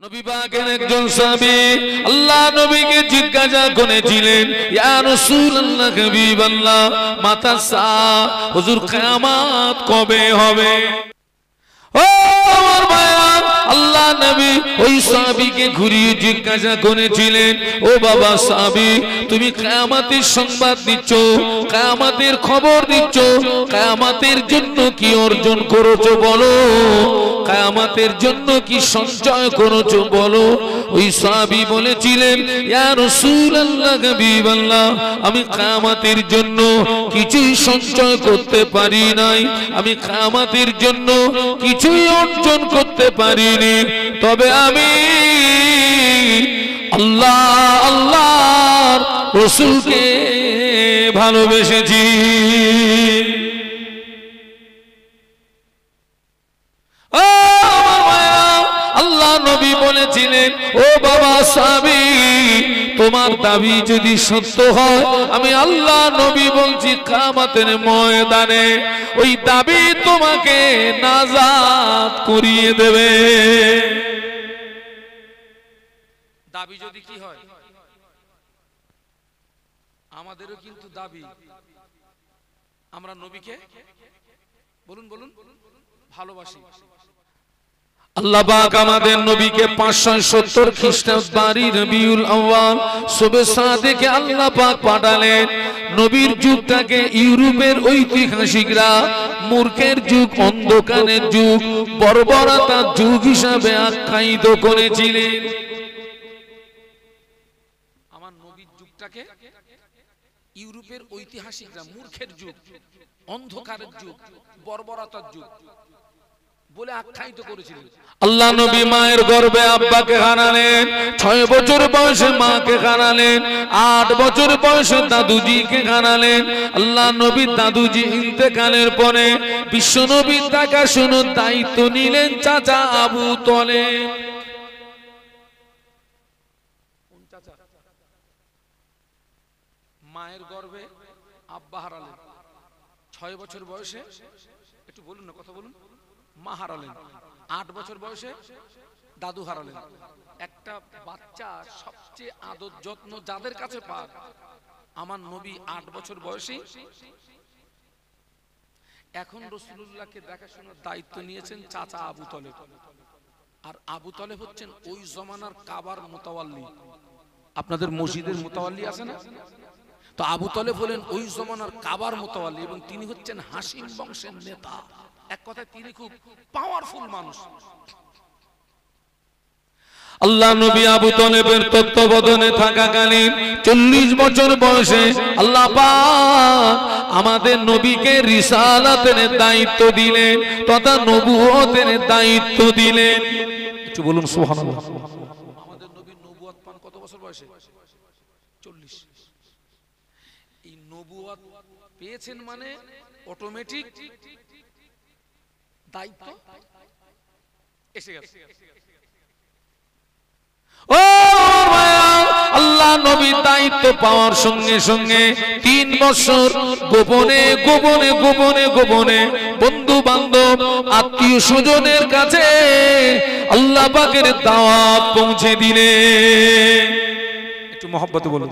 নবী পাকের একজন সাহাবী আল্লাহ নবীকে জিজ্ঞাসা করেছিলেন, ইয়া রাসূলুল্লাহ হাবিবাল্লাহ, মাতা সা, হুজুর কিয়ামত কবে হবে? ও আমার ভাইরা, আল্লাহ নবী ওই সাহাবীকে ঘুরিয়ে জিজ্ঞাসা করেছিলেন, ও বাবা সাহাবী, তুমি কিয়ামতের সংবাদ দিচ্ছ, কিয়ামতের খবর দিচ্ছ, কিয়ামতের জন্য কি অর্জন করেছো বলো, কিয়ামতের জন্য কি সঞ্চয় করেছো বলো। ওই সাহাবী বলেছিলেন, ইয়া রাসূলুল্লাহ হাবিবাল্লাহ, আমি কিয়ামতের জন্য কিছুই সঞ্চয় করতে পারি নাই, আমি কিয়ামতের জন্য কিছুই অর্জন করতে পারিনি, তবে আমি আল্লাহ আল্লাহর রাসূলকে ভালোবেসেছি। আল্লাহ নবী বলেছিলেন, ও বাবা সাহাবী, তোমার দাবি যদি সত্য হয়, আমি আল্লাহ নবী বলছি কিয়ামতের ময়দানে ওই দাবি তোমাকে নাজাত করিয়ে দেবে। দাবি যদি কি হয়, আমাদেরও কিন্তু দাবি, আমরা নবীকে বলুন বলুন ভালোবাসি। আল্লাহ পাক আমাদের নবীকে 570 খ্রিস্টাব্দ বারি রবিউল আউয়াল শবে সাদেকে আল্লাহ পাক পাঠালেন। নবীর যুগটাকে ইউরোপের ঐতিহাসিকরা মূর্খের যুগ, অন্ধকারের যুগ, বর্বরতার যুগ হিসাবে আখ্যায়িত করেছিলেন। আমার নবীর যুগটাকে ইউরোপের ঐতিহাসিকরা মূর্খের যুগ, অন্ধকারের যুগ, বর্বরতার যুগ বলে আখ্যায়িত করেছিলেন। আল্লাহ নবী মায়ের গর্ভে আব্বাকে হারালেন, 6 বছর বয়সে মাকে হারালেন, 8 বছর বয়সে দাদুজিকে হারালেন। আল্লাহ নবী দাদুজি ইন্তেকালের পরে বিশ্ব নবীর দেখাশোনার দায়িত্ব নিলেন চাচা আবু তলেব। মায়ের গর্ভে আব্বা হারালেন, 6 বছর বয়সে, একটু বলুন না, কথা বলুন, মা হারালেন, 8 বছর বয়সে দাদু হারালেন। একটা বাচ্চা সবচেয়ে আদর যত্ন যাদের কাছে পায়, আমার নবী 8 বছর বয়সে এখন রাসূলুল্লাহকে দেখাশোনার দায়িত্ব নিয়েছেন চাচা আবু তলেব। আর আবু তলেব হচ্ছেন ওই জমানার কাবার মুতাওয়াল্লি। আপনাদের মসজিদের মুতাওয়াল্লি আছে না? তো আবু তলেব হলেন ওই জমানার কাবার মুতাওয়াল্লি এবং তিনি হচ্ছেন হাসিম বংশের নেতা। এক কথায় তিনি খুব পাওয়ারফুল মানুষ। আল্লাহ নবী আবু তলেবের তত্ত্বাবধানে থাকাকালীন 40 বছর বয়সে আল্লাহ পাক আমাদের নবীকে রিসালাতের দায়িত্ব দিলেন তথা নবুয়তের দায়িত্ব দিলেন। একটু বলুন সুবহানাল্লাহ। আমাদের নবী নবুয়ত পান কত বছর বয়সে? 40। এই নবুয়ত পেয়েছেন মানে অটোমেটিক দায়িত্ব এসে গেছে। ও আল্লাহ নবী দায়িত্ব পাওয়ার সঙ্গে সঙ্গে 3 বছর গোপনে গোপনে গোপনে গোপনে বন্ধু বান্ধব আত্মীয় স্বজনের কাছে আল্লাহ পাকের দাওয়াত পৌঁছে দিলেন। একটু মহব্বতে বলুন।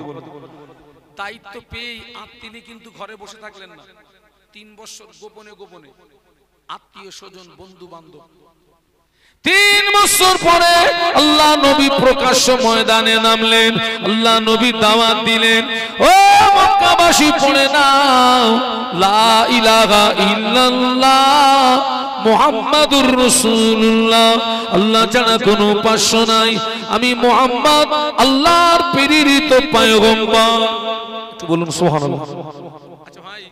দায়িত্ব পেয়ে তিনি কিন্তু ঘরে বসে থাকলেন না, 3 বছর গোপনে গোপনে আত্মীয় স্বজন বন্ধু বান্ধব। 3 বছর পরে আল্লাহ নবী প্রকাশ্য ময়দানে নামলেন। আল্লাহ নবী দাওয়াত দিলেন, ও মক্কাবাসী পড়ে নাও লা ইলাহা ইল্লাল্লাহ মুহাম্মাদুর রাসূলুল্লাহ, আল্লাহ ছাড়া কোনো উপাস্য নাই, আমি মুহাম্মদ আল্লাহর প্রেরিত পয়গম্বর। একটু বলুন সুবহানাল্লাহ। আচ্ছা ভাই,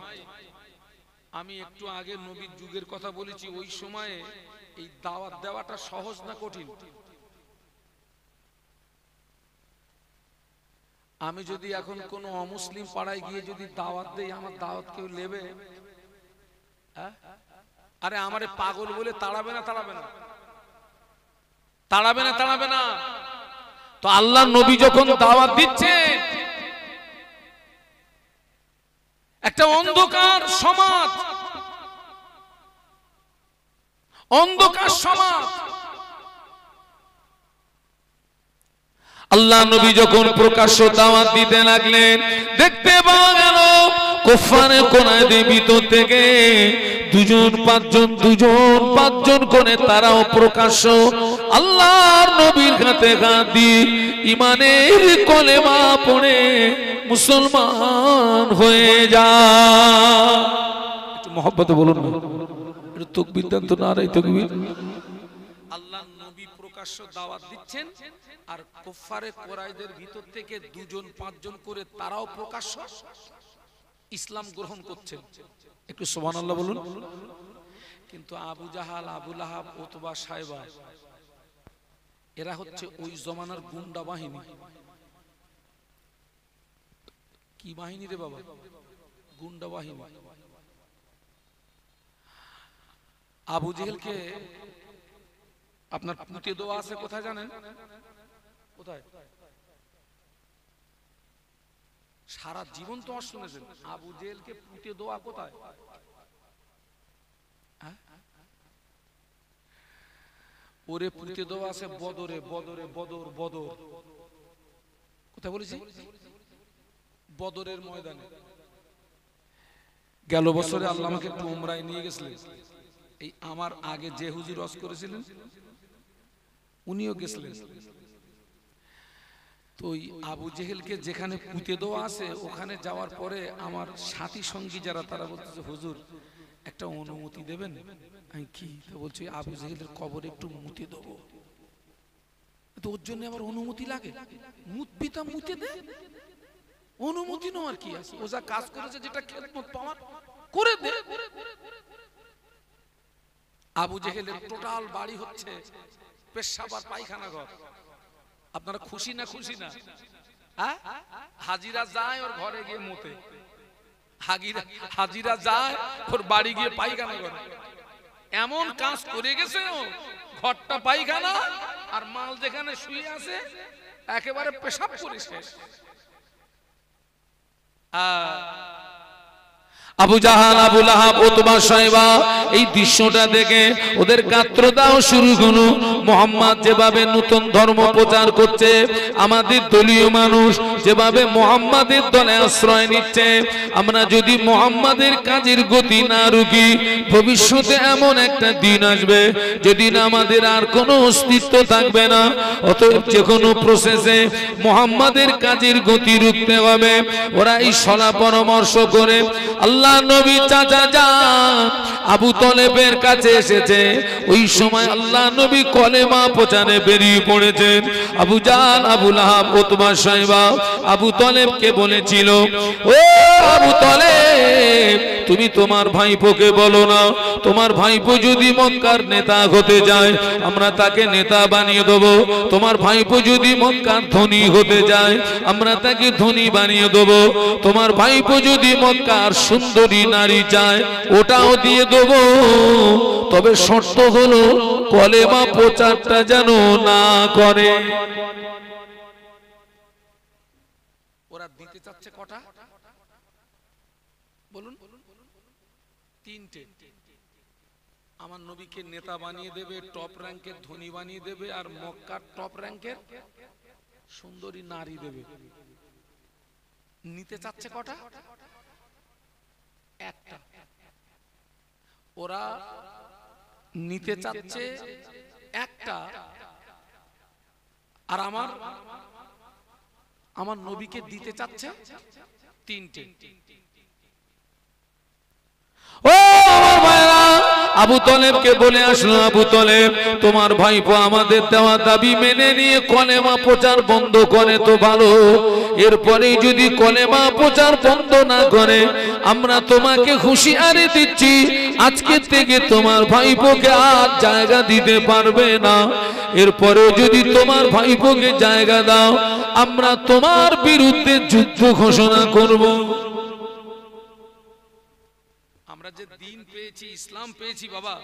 আমি একটু আগে নবীর যুগের কথা বলেছি, ওই সময়ে এই দাওয়াত দেওয়াটা সহজ না কঠিন? আমি যদি এখন কোন অমুসলিম পাড়ায় গিয়ে যদি দাওয়াত দেই, আমার দাওয়াত কেউ নেবে? আরে আমারে পাগল বলে তাড়াবে না? তাড়াবে না, তাড়াবে না, তাড়াবে না। তো আল্লাহ নবী যখন দাওয়াত দিচ্ছে, একটা অন্ধকার সমাজ, অন্ধকার সমাজ আল্লাহ নবী যখন প্রকাশ্য দাওয়াত দিতে লাগলেন, দেখতে পাওয়া গেল কুফারের কোনাদের ভিতর থেকে দুজন পাঁচজন করে তারাও প্রকাশ্য আল্লাহর নবীর হাতে হাত দিয়ে ঈমানের কলেমা পড়ে মুসলমান হয়ে যায়। একটু মহব্বতে বলুন না, একটু তাকবীর দেন তো, নারায়ে তাকবীর। আল্লাহর নবী প্রকাশ্য দাওয়াত দিচ্ছেন আর কুফারে কুরাইশদের ভিতর থেকে দুজন পাঁচজন করে তারাও প্রকাশ্য ইসলাম গ্রহণ করছেন। একটু সুবহানাল্লাহ বলুন। কিন্তু আবু জাহাল, আবু লাহাব, উতবা, সাইবা এরা হচ্ছে ওই জমানার গুন্ডা বাহিনী। কি বাহিনী রে বাবা? গুন্ডা বাহিনী। আবু জেহেলকে আপনার পুঁতে দেওয়া আছে কোথায় জানেন? কোথায়? সারা জীবন তো শুনেছেন, আবু জেহেলকে পুঁতে দেওয়া কোথায়? ওরে পুঁতে দেওয়া আছে বদরে। বদর কোথায় বলেছি? বদরের ময়দানে। গেল বছরে আল্লাহ আমাকে একটু উমরায় নিয়ে গেছিলেন। এই আমার আগে যে হুজুর হজ করেছিলেন উনিও গেছিলেন। তো ওই আবু জেহেলকে যেখানে পুঁতে দেওয়া আছে ওখানে যাওয়ার পরে আমার সাথী সঙ্গী যারা তারা বলতেছে, হুজুর একটা অনুমতি দেবেন। আমি কি বলছি, আবু জেহেলের কবরে একটু মুতে দেবো। তো ওর জন্য আবার অনুমতি লাগে? মুতবিতা মুতে দে, অনুমতি নেওয়ার কি আছে? ও যা কাজ করেছে, যেটা খেদমত পাওয়ার করে দে। আবু জেহেলের টোটাল বাড়ি হচ্ছে পেশাব আর পায়খানা ঘর। আপনারা খুশি না খুশি না? হ্যাঁ, হাজিরা যায় ওর ঘরে গিয়ে মুতে, হাজিরা যায় ওর বাড়ি গিয়ে পায়খানা করে। এমন কাজ করে গেছে ও, ঘরটা পায়খানা আর মাল যেখানে শুয়ে আছে একেবারে পেশাব করে শেষ। আবু জাহাল, আবু লাহাব, উতবা, সাইবা এই দৃশ্যটা দেখে ওদের গাত্রদাহ শুরু হলো। মুহাম্মদ যেভাবে নতুন ধর্ম প্রচার করছে, আমাদের দলীয় মানুষ যেভাবে মুহাম্মাদের দলে আশ্রয় নিচ্ছে, আমরা যদি মুহাম্মাদের কাজের গতি না রুখি, ভবিষ্যতে এমন একটা দিন আসবে যেদিন আমাদের আর কোনো অস্তিত্ব থাকবে না। অতএব যে কোনো প্রসেসে মুহাম্মাদের কাজের গতি রুখতে হবে। ওরা এই সলা পরামর্শ করে আল্লাহ নবী চাচা যান আবু তলেবের কাছে এসেছে। ওই সময় আল্লাহ নবী কলেমা প্রচারে বেরিয়ে পড়েছেন। আবু জাহাল, আবু লাহাব, উতবা, সাইবা আবু তলেবকে বলেছিল, ও আবু তলেব, তুমি তোমার ভাইপোকে বলো না, তোমার ভাইপো যদি মক্কার নেতা হতে যায় আমরা তাকে নেতা বানিয়ে দেব। তোমার ভাইপো যদি মক্কার ধনী হতে যায় আমরা তাকে ধনী বানিয়ে দেব। তোমার ভাইপো যদি মক্কার সুন্দরী নারী চায় ওটাও দিয়ে দেব। তবে শর্ত হলো কলেমা প্রচারটা যেন না করে। ওরা দিতে চাচ্ছে কটা বলুন? তিনটে। আমার নবীকে নেতা বানিয়ে দেবে, টপ র্যাঙ্কের ধনী বানিয়ে দেবে, আর মক্কার টপ র্যাঙ্কের সুন্দরী নারী দেবে। নিতে চাচ্ছে কটা? একটা। ওরা নিতে চাচ্ছে একটা, আর আমার নবীকে দিতে চাচ্ছে তিনটে। ও আমার ভাইরা, আবু তলেবকে বলে আসলো, আবু তলেব তোমার ভাইপো আমাদের দেওয়া দাবি মেনে নিয়ে কলেমা প্রচার বন্ধ করে তো ভালো, এরপরে যদি কলেমা প্রচার বন্ধ না করে আমরা তোমাকে হুঁশিয়ারি দিচ্ছি আজকে থেকে তোমার ভাইপোকে আর জায়গা দিতে পারবে না। এরপরে যদি তোমার ভাইপোকে জায়গা দাও আমরা তোমার বিরুদ্ধে যুদ্ধ ঘোষণা করব। আমরা যে দিন পেয়েছি, ইসলাম পেয়েছি বাবা,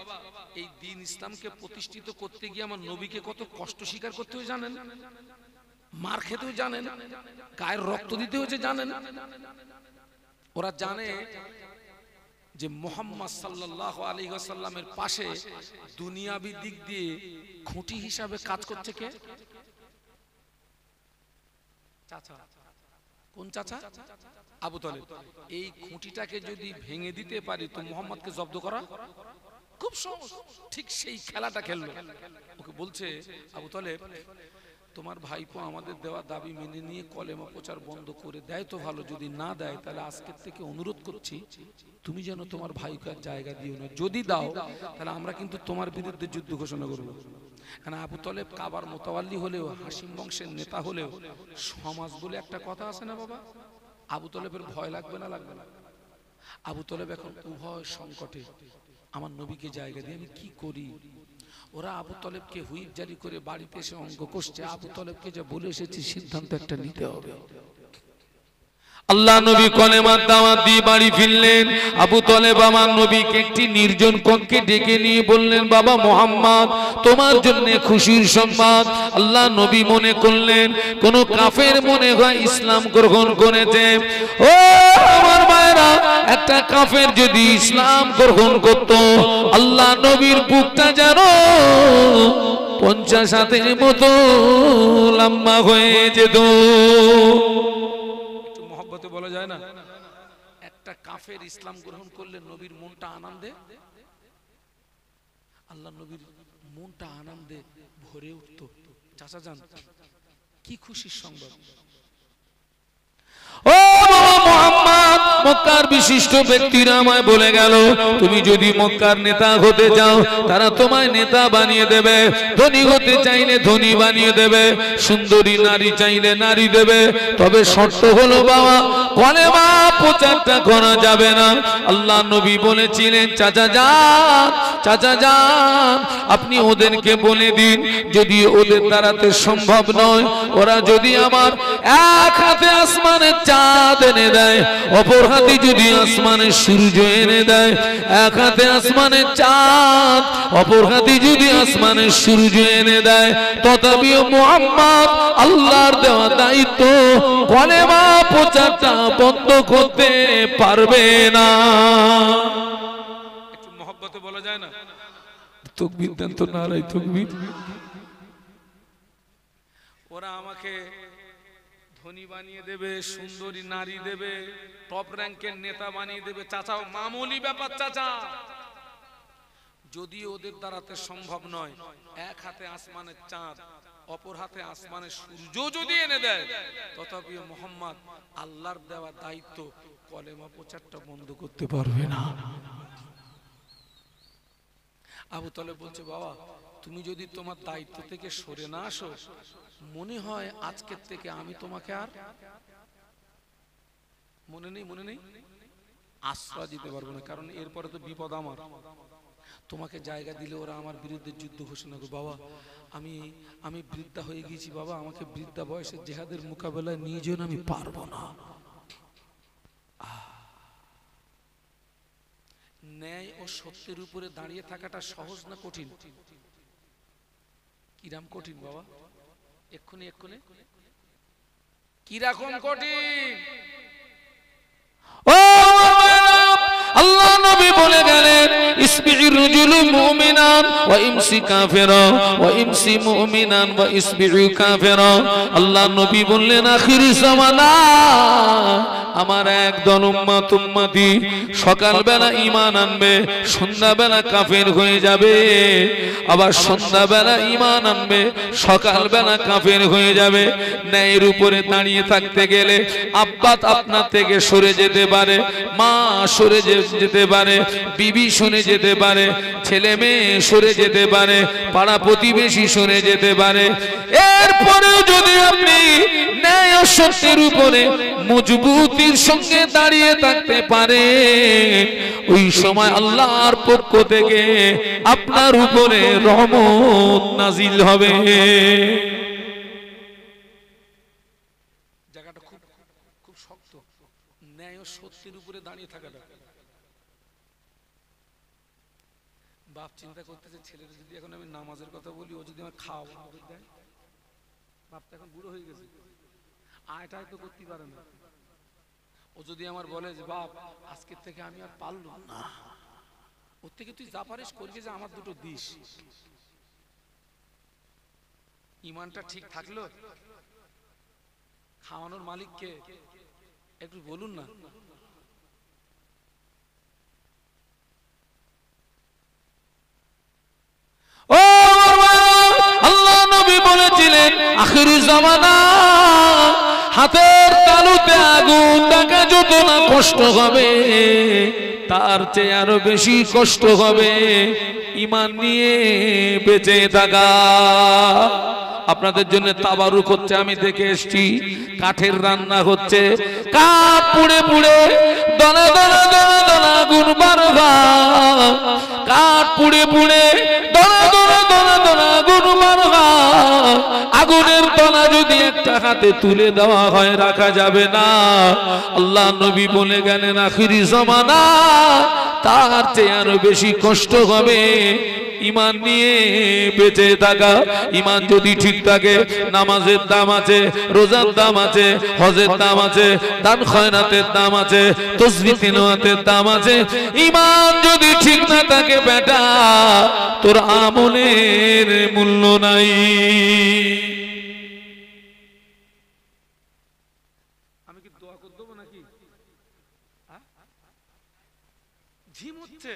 এই দিন ইসলামকে প্রতিষ্ঠিত করতে গিয়ে আমার নবীকে কত কষ্ট স্বীকার করতে হয়েছে জানেন? মার খেতেও জানেন, গায়ের রক্ত দিতে হয়েছে জানেন। ওরা জানে যে মুহাম্মদ সাল্লাল্লাহু আলাইহি ওয়াসাল্লামের পাশে দুনিয়াবি দিক দিয়ে খুঁটি হিসাবে কাজ করছে কে? চাচা। কোন চাচা? আবু তালেব। এই খুঁটিটাকে যদি ভেঙে দিতে পারি তো মুহাম্মদকে জব্দ করা খুব সহজ। ঠিক সেই খেলাটা খেললো। ওকে বলছে আবু তালেব, তোমার ভাইপো আমাদের দেওয়া দাবি মেনে নিয়ে কলেমা প্রচার বন্ধ করে দেয় তো ভালো, যদি না দেয় তাহলে আজকের থেকে অনুরোধ করছি তুমি যেন তোমার ভাইকে আর জায়গা দিও না, যদি দাও তাহলে আমরা কিন্তু তোমার বিরুদ্ধে যুদ্ধ ঘোষণা করবো। কারণ আবু তালেব কাবার মোতাওয়াল্লি হলেও, হাশিম বংশের নেতা হলেও, সমাজ বলে একটা কথা আছে না বাবা, আবু তালেবের ভয় লাগবে না? লাগবে না। আবু তালেব এখন উভয় সংকটে, আমার নবীকে জায়গা দিয়ে আমি কি করি? ওরা আবু তালেবকে হুইপ জারি করে বাড়িতে এসে অঙ্ক কষছে। আবু তালেবকে যা বলে এসেছি সিদ্ধান্ত একটা নিতে হবে। আল্লাহ নবী কলেমার দাওয়াত দিয়ে বাড়ি ফিরলেন। আবু তালেব আমার নবীকে একটি নির্জন কক্ষে ডেকে নিয়ে বললেন, বাবা মুহাম্মদ, তোমার জন্য খুশির সংবাদ। আল্লাহ নবী মনে করলেন কোন কাফের মনে হয় ইসলাম গ্রহণ করেছে। ও আমার ভাইরা, একটা কাফের যদি ইসলাম গ্রহণ করত, আল্লাহ নবীর বুকটা যেন 50 হাতের মতো লম্বা হয়ে যেত। বলা যায় না, একটা কাফের ইসলাম গ্রহণ করলে নবীর মনটা আনন্দে, আল্লাহ নবীর মনটা আনন্দে ভরে উঠত। চাচা যান, কি খুশির সংবাদ! ও মুহাম্মদ, মক্কার বিশিষ্ট ব্যক্তিরা আমায় বলে গেল, তুমি যদি মক্কার নেতা হতে চাও তারা তোমায় নেতা বানিয়ে দেবে, ধনী হতে চাইলে ধনী বানিয়ে দেবে, সুন্দরী নারী চাইলে নারী দেবে, তবে শর্ত হলো বাবা, কলেমা প্রচারটা করা যাবে না। আল্লাহ নবী বলেছিলেন, চাচা যান, চাচা যান, আপনি ওদেরকে বলে দিন যদি ওদের দ্বারাতে সম্ভব নয়, ওরা যদি আমার এক হাতে আসমানের চাঁদ এনে দেয়, অপর হাতে যদি আসমানের সূর্য এনে দেয়, এক হাতে আসমানের চাঁদ, অপর হাতে যদি আসমানের সূর্য এনে দেয়, তথাপিও মুহাম্মদ আল্লাহর দেওয়া দায়িত্ব কলেমা প্রচারটা বন্ধ করতে পারবে না। একটু মহব্বতে বলা যায় না? তাকবীর দেন তো, নারায়ে তাকবীর। ওরা আমাকে ধনী বানিয়ে দেবে, সুন্দরী নারী দেবে, টপ র্যাঙ্কের নেতা বানিয়ে দেবে। চাচা মামুলি ব্যাপার চাচা, যদি ওদের দ্বারাতে সম্ভব নয়, এক হাতে আসমানের চাঁদ, অপর হাতে আসমানের সূর্য যদি এনে দেয়, তথাপি মুহাম্মদ আল্লাহর দেওয়া দায়িত্ব কলেমা প্রচারটা বন্ধ করতে পারবে না। আবু তালেব বলছে, বাবা তুমি যদি তোমার দায়িত্ব থেকে সরে না আসো, মনে হয় আজকের থেকে আমি তোমাকে আর মনে নেই আশ্রয় দিতে পারবো না, কারণ এরপরে তো বিপদ আমার। তোমাকে জায়গা দিলে ওরা আমার বিরুদ্ধে যুদ্ধ ঘোষণা করবে। বাবা আমি বৃদ্ধা হয়ে গেছি, বাবা আমাকে বৃদ্ধা বয়সে জিহাদের মোকাবেলায় নিয়ে যেন আমি পারবো না। ন্যায় ও সত্যের উপরে দাঁড়িয়ে থাকাটা সহজ না কঠিন? কিরাম কঠিন বাবা, এক্ষুনি কিরকম কঠিন! ও আল্লাহ নবী বলে গেলেন, ইসবিউর রাজুলু মুমিনান ওয়া ইমসি কাফিরা ওয়া ইমসি মুমিনান ওয়া ইসবিউ কাফিরা। আল্লাহ নবী বললেন, আখির জামানা আমার একদল উম্মতি সকালবেলা ঈমান আনবে, সন্ধ্যাবেলা কাফের হয়ে যাবে, আবার সন্ধ্যাবেলা ঈমান আনবে, সকালবেলা কাফের হয়ে যাবে। ন্যায়ের উপরে দাঁড়িয়ে থাকতে গেলে আব্বা আপনার থেকে সরে যেতে পারে, মা সরে যেতে পারে, বিবি সরে যেতে পারে, ছেলে মেয়ে সরে যেতে পারে, পাড়া প্রতিবেশী সরে যেতে পারে। এরপরেও যদি আপনি ন্যায় ও সত্যের উপরে মজবুতির সঙ্গে দাঁড়িয়ে থাকতে পারে, ওই সময় আল্লাহর পক্ষ থেকে আপনার উপরে রহমত নাজিল হবে। জায়গাটা খুব শক্ত, ন্যায় ও সত্যের উপরে দাঁড়িয়ে থাকাটা। বাপ চিন্তা করতেছে, ছেলের যদি এখন আমি নামাজের কথা বলি, ও যদি আমার খাওয়া দেয়, বাপটা এখন বুড়ো হয়ে গেছে, আয়টাই তো করতে পারে না। ও যদি আমার বলে যে বাপ আজকের থেকে আমি আর পারলাম না, ওর থেকে তুই যা পারিস করবি, যে আমার দুটো দিস। ইমানটা ঠিক থাকলো, খাওয়ানোর মালিক কে একটু বলুন না। ও আল্লাহ নবী বলেছিলেন আখিরি জামানা হাতের তালুতে আগুন টাকা যত না কষ্ট হবে, তার চেয়ে আরো বেশি কষ্ট হবে ঈমান নিয়ে বেঁচে থাকা। আপনাদের জন্য তাবারুক হচ্ছে, আমি দেখে এসেছি কাঠের রান্না হচ্ছে, কাঠ পুড়ে পুড়ে দনা দনা দনা দনা আগুন বারবা, কাঠ পুড়ে পুড়ে দনা দনা দনা দনা আগুন বারবা। আগুনের দনা যদি একটা হাতে তুলে দেওয়া হয় রাখা যাবে না। আল্লাহ নবী বলে গেলেন আখিরি জামানা তার চেয়ে আরো বেশি কষ্ট হবে ঈমান নিয়ে বেঁচে থাকা। ঈমান যদি ঠিক থাকে, নামাজের দাম আছে, রোজার দাম আছে, হজের দাম আছে, দান খয়রাতের দাম আছে, তাসবিহ তিলাওয়াতের দাম আছে। ঈমান যদি ঠিক না থাকে বেটা, তোর আমলের মূল্য নাই। আমি কি দোয়া করে দেবো নাকি? ঝিম হচ্ছে,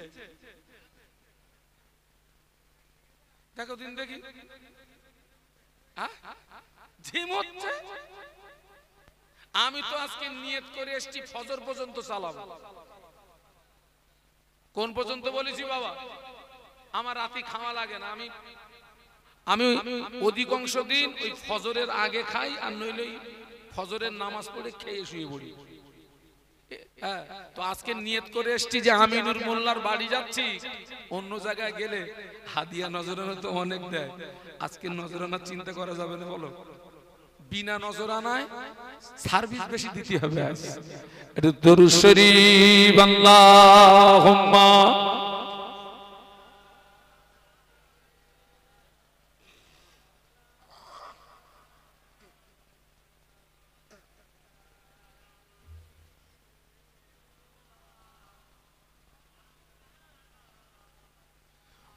দেখো দিন দেখি, ঝিম হচ্ছে। আমি তো আজকে নিয়ত করে এসেছি ফজর পর্যন্ত চালাবো। কোন পর্যন্ত বলেছি বাবা? আমার রাতে খাওয়া লাগে না, আমি অধিকাংশ দিন ওই ফজরের আগে খাই, আর নইলে ফজরের নামাজ পড়ে খেয়ে শুয়ে পড়ি। হ্যাঁ, তো আজকে নিয়ত করে এসেছি যে আমিনুর মোল্লার বাড়ি যাচ্ছি, অন্য জায়গায় গেলে হাদিয়া নজরানা তো অনেক দেয়, আজকে নজরানা চিন্তা করা যাবে না। বলো, বিনা নজরানায় সার্ভিস বেশি দিতে হবে। এটা দরুদ শরীফ আল্লাহুম্মা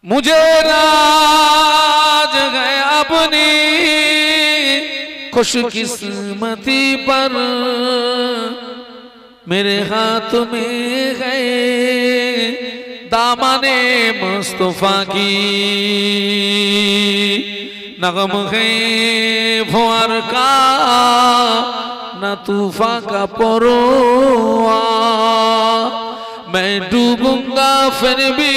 मुझे राज गए अपनी खुशकिस्मती पर, मेरे हाथ में गए दामने मुस्तफा की, नगम है फुआर का न तूफा का परोआ, मैं डूबूंगा फिर भी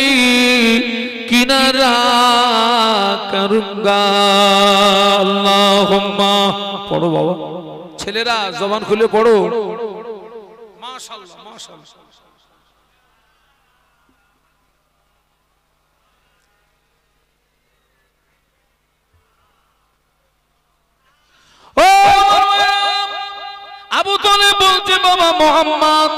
किनारा करूंगा। अल्लाहुम्मा पढ़ो बाबा, ছেলেরা জবান খুলে পড়ো। মাশাআল্লাহ মাশাআল্লাহ। ও আবু তালেব বলছে বাবা মুহাম্মদ,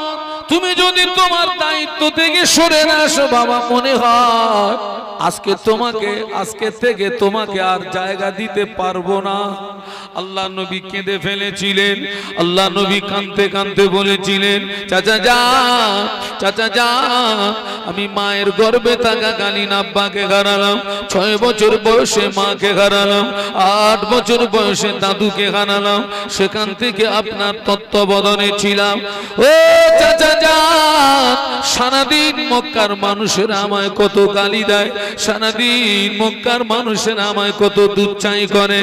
তুমি যদি তোমার দায়িত্ব থেকে সরে না আসো বাবা, মনে হয় আজকে থেকে তোমাকে আর জায়গা দিতে পারবো না। আল্লাহ নবী কেঁদে ফেলেছিলেন। আল্লাহ নবী কাঁদতে কাঁদতে বলেছিলেন, চাচা যা, চাচা যা, আমি মায়ের গর্ভে থাকাকালীন আব্বাকে হারালাম, 6 বছর বয়সে মাকে হারালাম, 8 বছর বয়সে দাদুকে হারালাম, সেখান থেকে আপনার তত্ত্বাবধানে ছিলাম। ও চাচা যা, সারাদিন মক্কার মানুষেরা আমায় কত গালি দেয়, সারাদিন মক্কার মানুষেরা আমায় কত দুচ্চাই করে,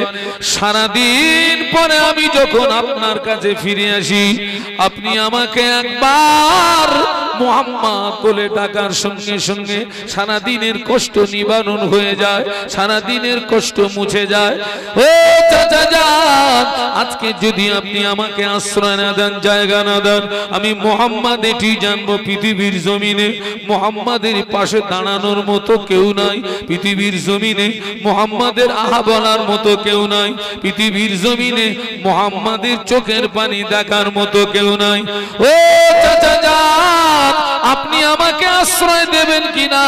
সারাদিন পরে আমি যখন আপনার কাছে ফিরে আসি, আপনি আমাকে একবার মুহাম্মদ বলে ডাকার সঙ্গে সঙ্গে সারাদিনের কষ্ট নিবারণ হয়ে যায়, সারাদিনের কষ্ট মুছে যায়। ও চাচা যান, আজকে যদি আপনি আমাকে আশ্রয় না দেন, জায়গা না দেন, আমি মুহাম্মদ এটি জানবো পৃথিবীর জমিনে মুহাম্মাদের পাশে দাঁড়ানোর মতো কেউ নাই, পৃথিবীর জমিনে মুহাম্মাদের আহা বলার মতো কেউ নাই, পৃথিবীর জমিনে মুহাম্মাদের চোখের পানি দেখার মতো কেউ নাই। ও চাচা যান, আপনি আমাকে আশ্রয় দেবেন কিনা,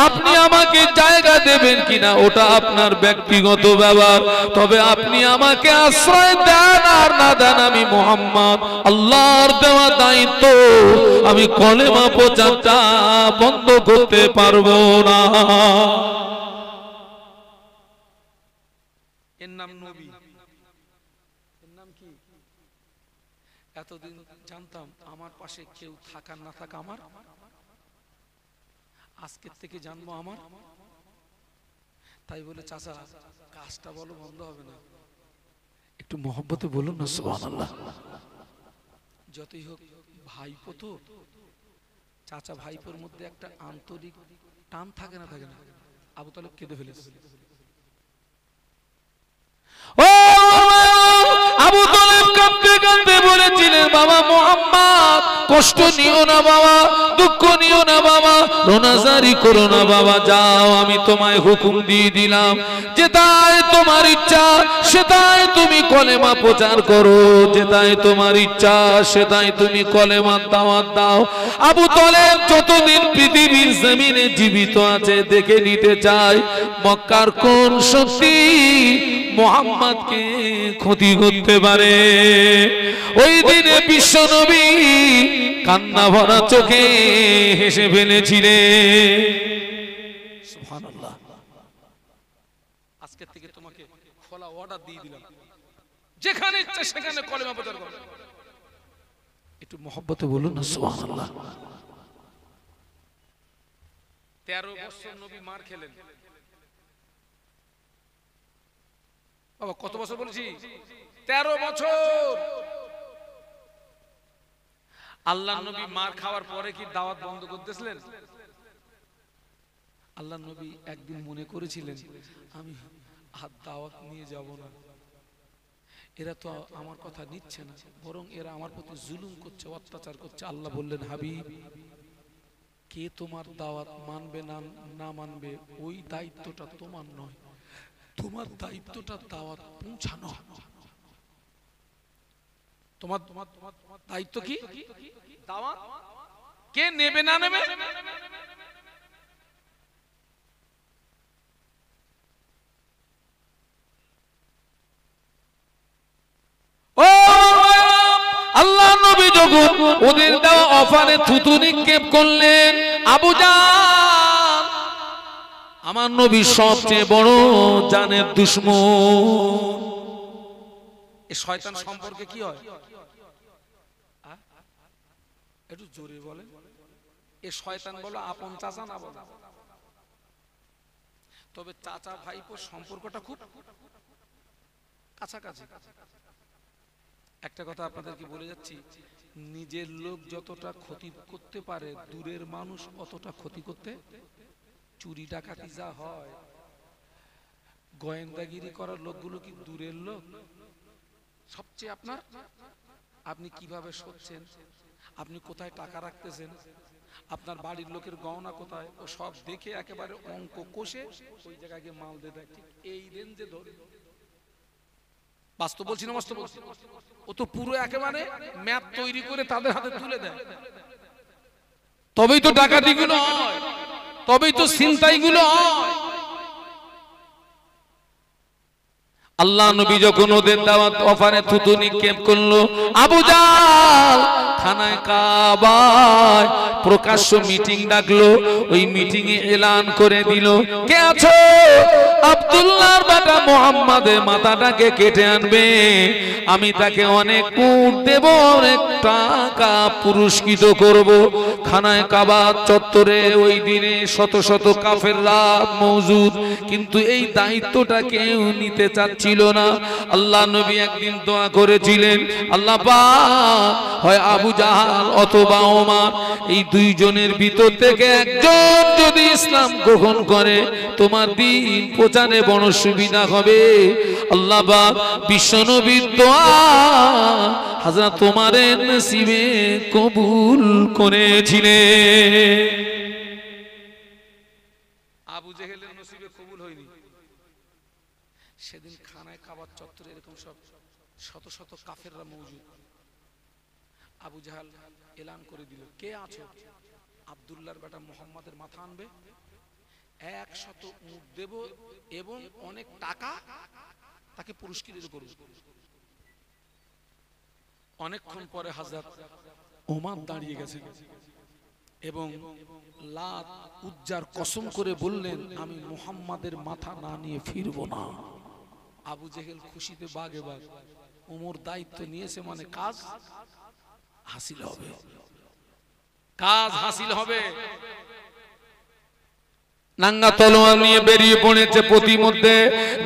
আপনি আমাকে জায়গা দেবেন কিনা, ওটা আপনার ব্যক্তিগত ব্যাপার, তবে আপনি আমাকে আশ্রয় দেন আর না দেন, আমি মুহাম্মদ আল্লাহর দেওয়া দায়িত্ব আমি কলেমা প্রচারটা বন্ধ করতে পারবো না। এর নাম নবী, এর নাম কি? এতদিন জানতাম আমার পাশে কেউ থাকা না থাকা আমার, আজকের থেকে জানবো আমার। তাই বলে চাচা কাজটা বলো বন্ধ হবে না, একটু মহব্বতে বলুন না সুবহানাল্লাহ। যতই হোক ভাইপো তো, চাচা ভাইপোর মধ্যে একটা আন্তরিক টান থাকে না থাকে না। আবু তালেব কেঁদে ফেলেছে। ও আবু তালেব কাঁদতে কাঁদতে বলেছিলেন, বাবা মুহাম্মদ কষ্ট নিও না বাবা, দুঃখ নিও না বাবা, রোনাজারি করো না বাবা, যাও আমি তোমায় হুকুম দিয়ে দিলাম, যেটাই তোমার ইচ্ছা সেটাই তুমি কলেমা প্রচার করো, যেটাই তোমার ইচ্ছা সেটাই তুমি কলেমার দাওয়াত দাও। আবু তালেব যতদিন পৃথিবীর জমিনে জীবিত আছে দেখে নিতে চায় মক্কার কোন শক্তি মুহাম্মদকে ক্ষতি করতে পারে। ওই দিনে বিশ্ব নবী কান্না ভরা চোখে হেসে ফেলেছিলেন। সুবহানাল্লাহ। আজকে থেকে তোমাকে খোলা অর্ডার দিয়ে দিলাম, যেখানে ইচ্ছা সেখানে কলেমা প্রচার করো। একটু মহব্বতে বলুন না সুবহানাল্লাহ। 13 বছর নবী মার খেলেন। বাবা কত বছর বলেছি? 13 বছর। আল্লাহ নবী মার খাওয়ার পরে কি দাওয়াত বন্ধ করতেছিলেন? আল্লাহ নবী একদিন মনে করেছিলেন আমি আর দাওয়াত নিয়ে যাব না, এরা তো আমার কথা নিচ্ছে না, বরং এরা আমার প্রতি জুলুম করছে, অত্যাচার করছে। আল্লাহ বললেন, হাবিব কে তোমার দাওয়াত মানবে না না মানবে ওই দায়িত্বটা তোমার নয়, তোমার দায়িত্বটা দাওয়াত পৌঁছানো। তোমার দায়িত্ব কি? দাওয়াত। কে নেবে না নেবে আল্লাহ নবী যখন ওদের দেওয়া অফারে থুতু নিক্ষেপ করলেন, আবু জাহল আমার নবী সবচেয়ে বড় জানের দুশমন। এই শয়তান সম্পর্কে কি হয় একটু জোরে বলেন। এই শয়তান বলো আপন চাচা না বলো, তবে চাচা ভাইপোর সম্পর্কটা খুব কাছাকাছি। একটা কথা আপনাদেরকে বলে যাচ্ছি, নিজের লোক যতটা ক্ষতি করতে পারে দূরের মানুষ অতটা ক্ষতি করতে। চুরি ডাকাতি যা হয়, গোয়েন্দাগিরি করার লোকগুলো কি দূরের লোক? সবচেয়ে আপনার, আপনি কিভাবে সচ্ছেন, আপনি কোথায় টাকা রাখতেছেন, আপনার বাড়ির লোকের গহনা কোথায়, ও সব দেখে একেবারে অঙ্ক কষে ওই জায়গায় গিয়ে মাল দিয়ে দেয়। ঠিক এই রেঞ্জে ধরে, বাস্তব বলছি না বাস্তব বলছি, ও তো পুরো একেবারে ম্যাপ তৈরি করে তাদের হাতে তুলে দেয়। তবেই তো ডাকাতিগুলো হয়, তবেই তো ছিনতাইগুলো হয়। আল্লাহ নবী যখন ওদের দাওয়াত অফারে থুতু নিক্ষেপ করলো, আবু জাহল থানায় কাবায় প্রকাশ্য মিটিং ডাকলো। ওই মিটিং এ এলান করে দিল, কে আছো আব্দুল্লাহর বেটা মুহাম্মাদের মাথাটাকে কেটে আনবে, আমি তাকে অনেক উট দেব, অনেক টাকা পুরস্কৃত করব। খানায় কাবা চত্বরে ওই দিনে শত শত কাফেররা মওজুদ, কিন্তু এই দায়িত্বটা কেউ নিতে চাচ্ছিল না। আল্লাহ নবী একদিন দোয়া করেছিলেন, আল্লাহ পাক হয় আবু জাহল অথবা ওমর, এই দুইজনের ভিতর থেকে একজন যদি ইসলাম গ্রহণ করে তোমার দিন প্রচারে বড় সুবিধা হবে। আল্লাহ পাক বিশ্বনবীর দোয়া হযরত ওমরের নসিবে কবুল করেছিলেন। আবু জেহেলের নসিবে কবুল হয়নি। সেদিন খানায় কাবার চত্বরে এরকম সব শত শত কাফেররা মওজুদ। আবু জাহল এলান করে দিল, কে আছো আব্দুল্লাহর বেটা মুহাম্মাদের মাথা আনবে, 100 উট দেব এবং অনেক টাকা তাকে পুরস্কৃত করব। অনেকক্ষণ পরে হযরত ওমর দাঁড়িয়ে গেছেন এবং লাত উজ্জার কসম করে বললেন, আমি মুহাম্মাদের মাথা না নিয়ে ফিরব না। আবু জেহেল খুশিতে বাগে বাগ, ওমর দায়িত্ব নিয়েছে মানে কাজ হাসিল হবে, কাজ হাসিল হবে। নাঙ্গা তলোয়ার নিয়ে বেরিয়ে পড়েছে। প্রতিমধ্যে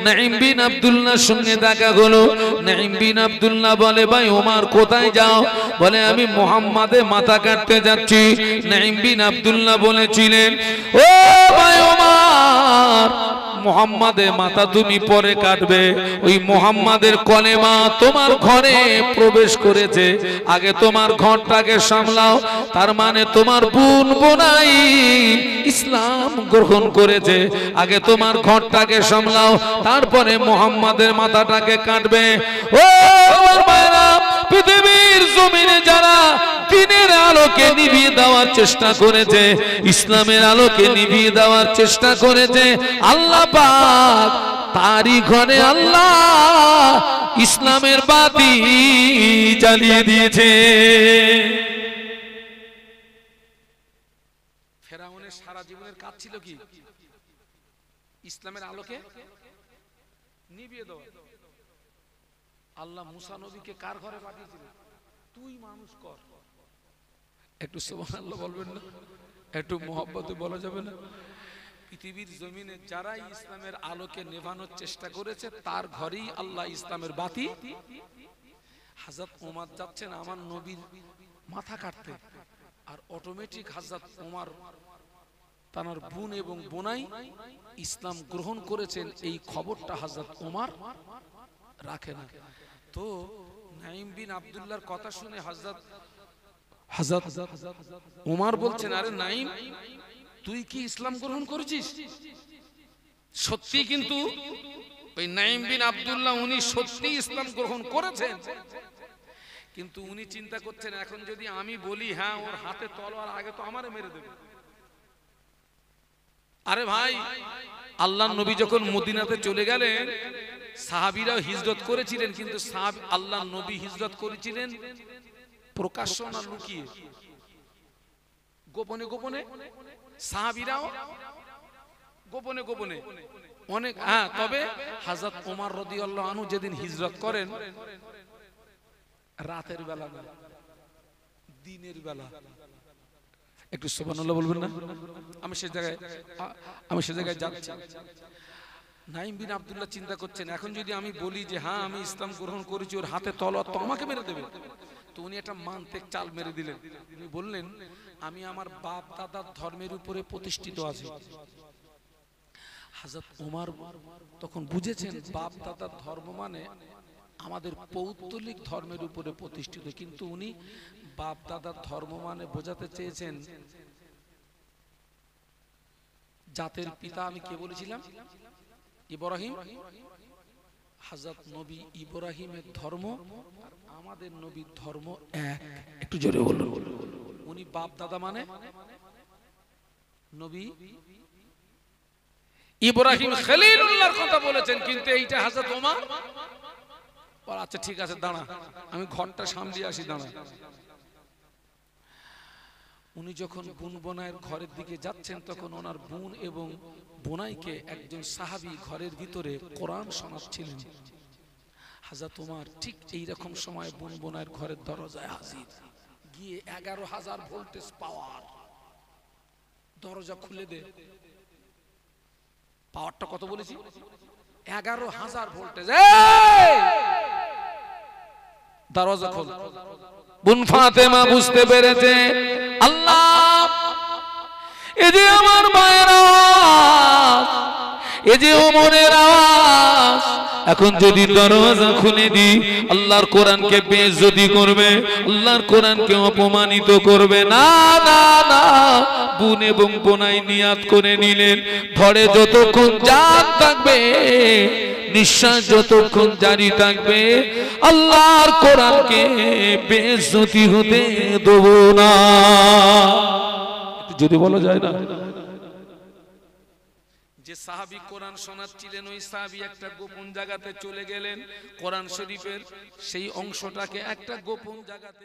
নাঈম বিন আব্দুল্লাহর সঙ্গে দেখা হলো। নাঈম বিন আব্দুল্লাহ বলে, ভাই ওমর কোথায় যাও? বলে, আমি মুহাম্মাদে মাথা কাটতে যাচ্ছি। নাঈম বিন আব্দুল্লাহ বলেছিলেন, ও ভাই ওমর, মুহাম্মাদের মাথা তুমি পরে কাটবে, ওই মুহাম্মাদের কলেমা তোমার ঘরে প্রবেশ করেছে, আগে তোমার ঘরটাকে সামলাও। তার মানে তোমার বোন বোনাই ইসলাম গ্রহণ করেছে, আগে তোমার ঘরটাকে সামলাও, তারপরে মুহাম্মাদের মাথাটাকে কাটবে। ও আমার ভাইরা, পৃথিবীর জমিনে যারা দ্বীনের আলোকে নিভিয়ে দেওয়ার চেষ্টা করেছে, ইসলামের আলোকে নিভিয়ে দেওয়ার চেষ্টা করেছে, আল্লাহ পাক তারই ঘরে আল্লাহ ইসলামের বাতি জ্বালিয়ে দিয়েছে। ফেরাউনের সারা জীবনের কাজ ছিল কি? ইসলামের আলোকে নিভিয়ে দেওয়া। আল্লাহ মুসা নবীকে কার ঘরে পাঠিয়েছিলেন? তুই মানুষ কর। একটু সুবহানাল্লাহ বলবেন না? একটু মোহাব্বতে বলা যাবে না? পৃথিবীর জমিনে যারাই ইসলামের আলোকে নেভানোর চেষ্টা করেছে, তার ঘরেই আল্লাহ ইসলামের বাতি। হযরত ওমর যাচ্ছেন আমার নবীর মাথা কাটতে, আর অটোমেটিক হযরত ওমর তার বোন এবং বোনাই ইসলাম গ্রহণ করেছেন, এই খবরটা হযরত ওমর রাখে না। তো নাঈম বিন আব্দুল্লাহর কথা শুনে হযরত ওমর বলছেন, আরে নাঈম, তুই কি ইসলাম গ্রহণ করেছিস? সত্যি কিন্তু ওই নাঈম বিন আব্দুল্লাহ উনি সত্যি ইসলাম গ্রহণ করেছেন, কিন্তু উনি চিন্তা করছেন, এখন যদি আমি বলি হ্যাঁ, ওর হাতে তলোয়ার, আগে তো আমারে মেরে দেবে। আরে ভাই, আল্লাহর নবী যখন মদিনাতে চলে গেলেন, সাহাবীরাও হিজরত করেছিলেন, কিন্তু আল্লাহর নবী হিজরত করেছিলেন প্রকাশ্য না লুকিয়ে? গোপনে গোপনে। সাহাবীরাও গোপনে গোপনে অনেক। হ্যাঁ, তবে হযরত ওমর রাদিয়াল্লাহু আনহু যেদিন হিজরত করেন, রাতের বেলা না, দিনের বেলা। একটু সুবহানাল্লাহ বলবেন না? আমি সে জায়গায় যাচ্ছি। নাঈম বিন আব্দুল্লাহ চিন্তা করছেন, এখন যদি আমি বলি যে হ্যাঁ আমি ইসলাম গ্রহণ করেছি, ওর হাতে তলোয়ার, তো আমাকে মেরে দেবে। তো উনি একটা মান্তিক চাল মেরে দিলেন। উনি বললেন, আমি আমার বাপ দাদার ধর্মের উপরে প্রতিষ্ঠিত আছি। হযরত ওমর তখন বুঝেছেন বাপ দাদার ধর্ম মানে আমাদের পৌত্তলিক ধর্মের উপরে প্রতিষ্ঠিত, কিন্তু উনি বাপ দাদার ধর্ম মানে বোঝাতে চেয়েছেন জাতের পিতা আমি কে বলেছিলাম? ইব্রাহিম। হযরত নবী ইব্রাহিমের ধর্ম আর আমাদের নবীর ধর্ম এক। একটু জোরে বলুন। উনি বাপ দাদা মানে নবী ইব্রাহিম খলিলুল্লাহর কথা বলেছেন, কিন্তু এইটা হযরত ওমর। আচ্ছা ঠিক আছে, দাঁড়া, আমি ঘরটা সামলিয়ে আসি, দাঁড়া। উনি যখন বোন বোনাইয়ের ঘরের দিকে যাচ্ছেন, তখন ওনার বোন এবং বোনাইকে একজন সাহাবী ঘরের ভিতরে কোরআন শোনাচ্ছিলেন। হযরত ওমর ঠিক এই রকম সময় বোন বোনাইয়ের ঘরের দরজায় হাজির, গিয়ে 11,000 ভোল্টেজ পাওয়ার, দরজা খুলে দে। পাওয়ারটা কত বলেছি? 11,000 ভোল্টেজ। দরজা খোল। বোন ফাতেমা বুঝতে পেরেছে, আল্লাহ, এই যে আমার মায়ের আওয়াজ, এই যে ওমরের আওয়াজ, এখন যদি দরজা খুলে দিই, আল্লাহর কোরআনকে বেইজ্জতি করবে, আল্লাহর কোরআনকে অপমানিত করবে। না না না, বোন এবং বোনাই নিয়াত করে নিলেন, ধরে যতক্ষণ জান থাকবে, নিঃশ্বাস যতক্ষণ জারি থাকবে, আল্লাহর কোরআনকে বেইজ্জতি হতে দেব না। যদি বলা যায় না, যে সাহাবী কোরআন শোনাচ্ছিলেন, ওই সাহাবী একটা গোপন জায়গাতে চলে গেলেন, কোরআন শরীফের সেই অংশটাকে একটা গোপন জায়গাতে